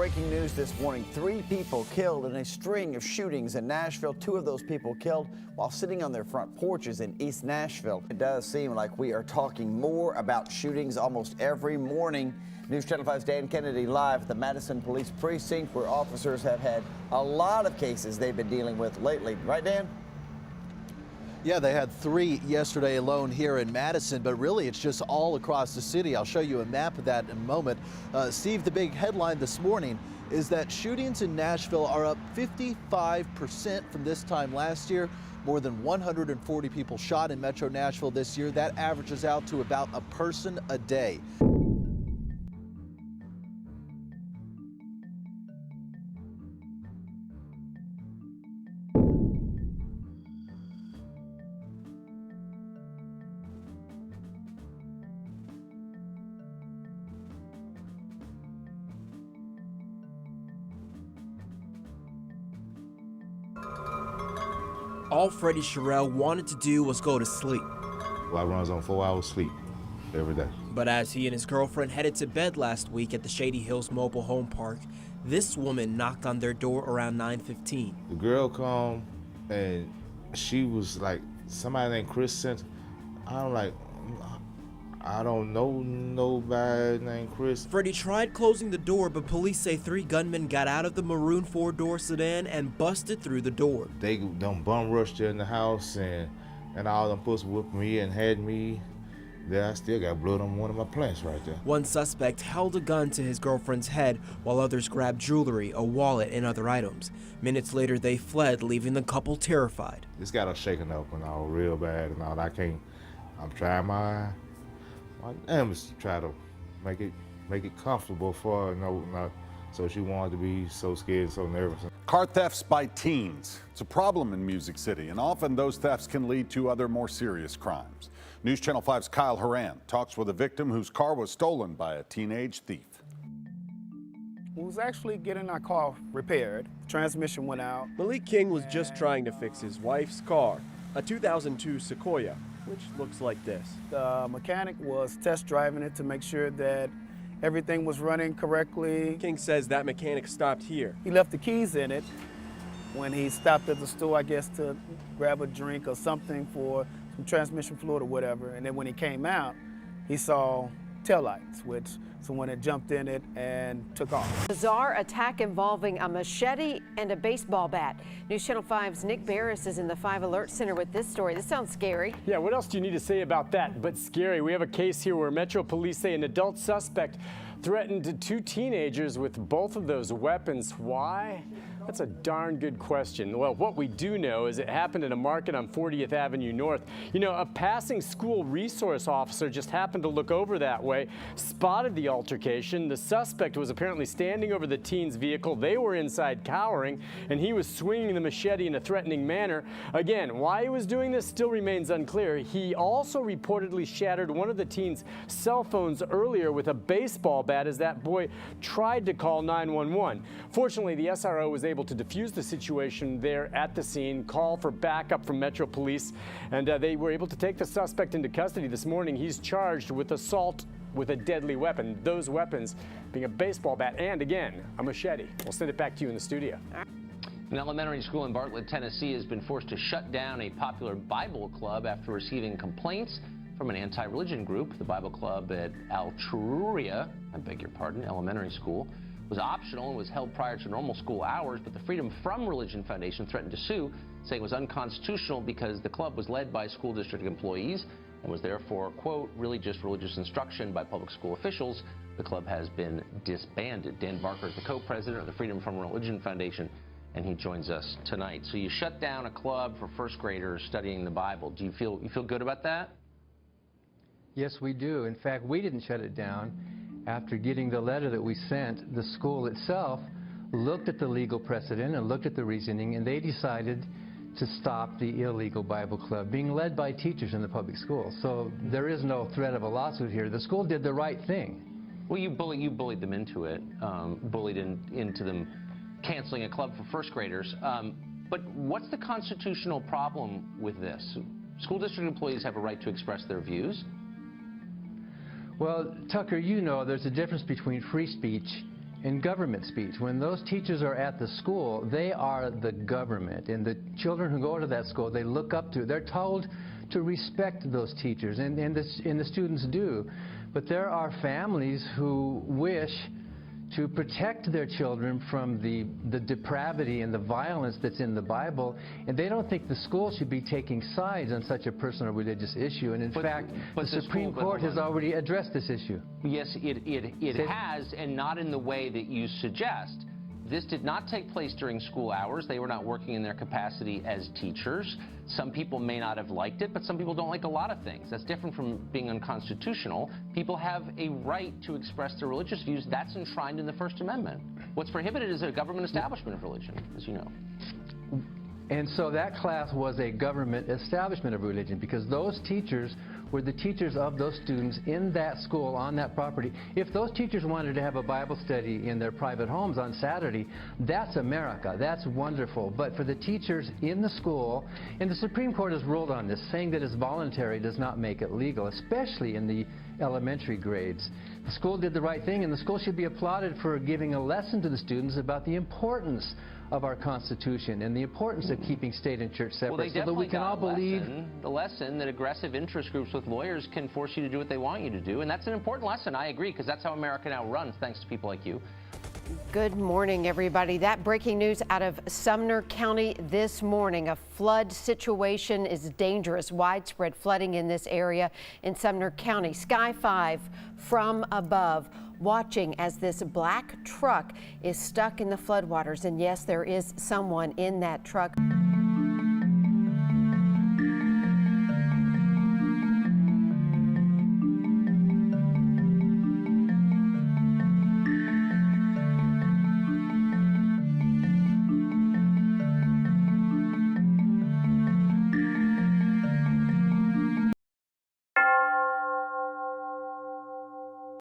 breaking news this morning. 3 people killed in a string of shootings in Nashville. 2 of those people killed while sitting on their front porches in East Nashville. It does seem like we are talking more about shootings almost every morning. News Channel 5's Dan Kennedy live at the Madison Police Precinct, where officers have had a lot of cases they've been dealing with lately. Right, Dan? Yeah, they had 3 yesterday alone here in Madison, but really it's just all across the city. I'll show you a map of that in a moment. Steve, the big headline this morning is that shootings in Nashville are up 55% from this time last year. More than 140 people shot in Metro Nashville this year. That averages out to about a person a day. All Freddie Sherrill wanted to do was go to sleep. I runs on 4 hours sleep every day. But as he and his girlfriend headed to bed last week at the Shady Hills Mobile Home Park, this woman knocked on their door around 9:15. The girl come and she was like, somebody named Chris sent. I'm like, I don't know nobody named Chris. Freddie tried closing the door, but police say 3 gunmen got out of the maroon 4-door sedan and busted through the door. They done bum rushed her in the house and all them pussies whipped me and had me there. I still got blood on one of my plants right there. One suspect held a gun to his girlfriend's head while others grabbed jewelry, a wallet, and other items. Minutes later, they fled, leaving the couple terrified. It's got us shaken up and all real bad and all. I'm trying my damnedest to try to make it comfortable for her, so she wanted to be so scared, so nervous. Car thefts by teens. It's a problem in Music City, and often those thefts can lead to other more serious crimes. News Channel 5's Kyle Horan talks with a victim whose car was stolen by a teenage thief. We was actually getting our car repaired. Transmission went out. Malik King was just trying to fix his wife's car, a 2002 Sequoia, which looks like this. The mechanic was test driving it to make sure that everything was running correctly. King says that mechanic stopped here. He left the keys in it when he stopped at the store, I guess, to grab a drink or something for some transmission fluid or whatever. And then when he came out, he saw taillights, which someone had jumped in it and took off. Bizarre attack involving a machete and a baseball bat. News Channel 5's Nick Barris is in the 5 Alert Center with this story. This sounds scary. Yeah, what else do you need to say about that but scary? We have a case here where Metro Police say an adult suspect threatened 2 teenagers with both of those weapons. Why? That's a darn good question. Well, what we do know is it happened at a market on 40th Avenue North. You know, a passing school resource officer just happened to look over that way, spotted the altercation. The suspect was apparently standing over the teen's vehicle. They were inside cowering, and he was swinging the machete in a threatening manner. Again, why he was doing this still remains unclear. He also reportedly shattered one of the teen's cell phones earlier with a baseball bat as that boy tried to call 911. Fortunately, the SRO was able to defuse the situation there at the scene, call for backup from Metro Police, and they were able to take the suspect into custody this morning. He's charged with assault with a deadly weapon, those weapons being a baseball bat and, again, a machete. We'll send it back to you in the studio. An elementary school in Bartlett, Tennessee has been forced to shut down a popular Bible club after receiving complaints from an anti-religion group. The Bible club at Altruria, elementary school, was optional and was held prior to normal school hours, but the Freedom From Religion Foundation threatened to sue, saying it was unconstitutional because the club was led by school district employees and was therefore, quote, really just religious instruction by public school officials. The club has been disbanded. Dan Barker is the co-president of the Freedom From Religion Foundation, and he joins us tonight. So you shut down a club for first graders studying the Bible. Do you feel good about that? Yes, we do. In fact, we didn't shut it down. After getting the letter that we sent, the school itself looked at the legal precedent and looked at the reasoning, and they decided to stop the illegal Bible club being led by teachers in the public schools. So there is no threat of a lawsuit here. The school did the right thing. Well, you bullied them into it, into them canceling a club for first graders. But what's the constitutional problem with this? School district employees have a right to express their views. Well, Tucker, you know there's a difference between free speech in government speech. When those teachers are at the school, they are the government. And the children who go to that school, they look up to. They're told to respect those teachers, and the students do. But there are families who wish to protect their children from the depravity and the violence that's in the Bible, and they don't think the school should be taking sides on such a personal religious issue. And in fact, the Supreme Court has already addressed this issue. Yes, it has, and not in the way that you suggest. This did not take place during school hours. They were not working in their capacity as teachers. Some people may not have liked it, but some people don't like a lot of things. That's different from being unconstitutional. People have a right to express their religious views. That's enshrined in the First Amendment. What's prohibited is a government establishment of religion, as you know. And so that class was a government establishment of religion, because those teachers were the teachers of those students in that school, on that property. If those teachers wanted to have a Bible study in their private homes on Saturday, that's America. That's wonderful. But for the teachers in the school, and the Supreme Court has ruled on this, saying that it's voluntary does not make it legal, especially in the elementary grades. The school did the right thing, and the school should be applauded for giving a lesson to the students about the importance of our Constitution and the importance of keeping state and church separate, so that we can all believe the lesson that aggressive interest groups with lawyers can force you to do what they want you to do. And that's an important lesson, I agree, because that's how America now runs, thanks to people like you. Good morning, everybody. That breaking news out of Sumner County this morning. A flood situation is dangerous. Widespread flooding in this area in Sumner County. Sky 5 from above, watching as this black truck is stuck in the floodwaters. And yes, there is someone in that truck.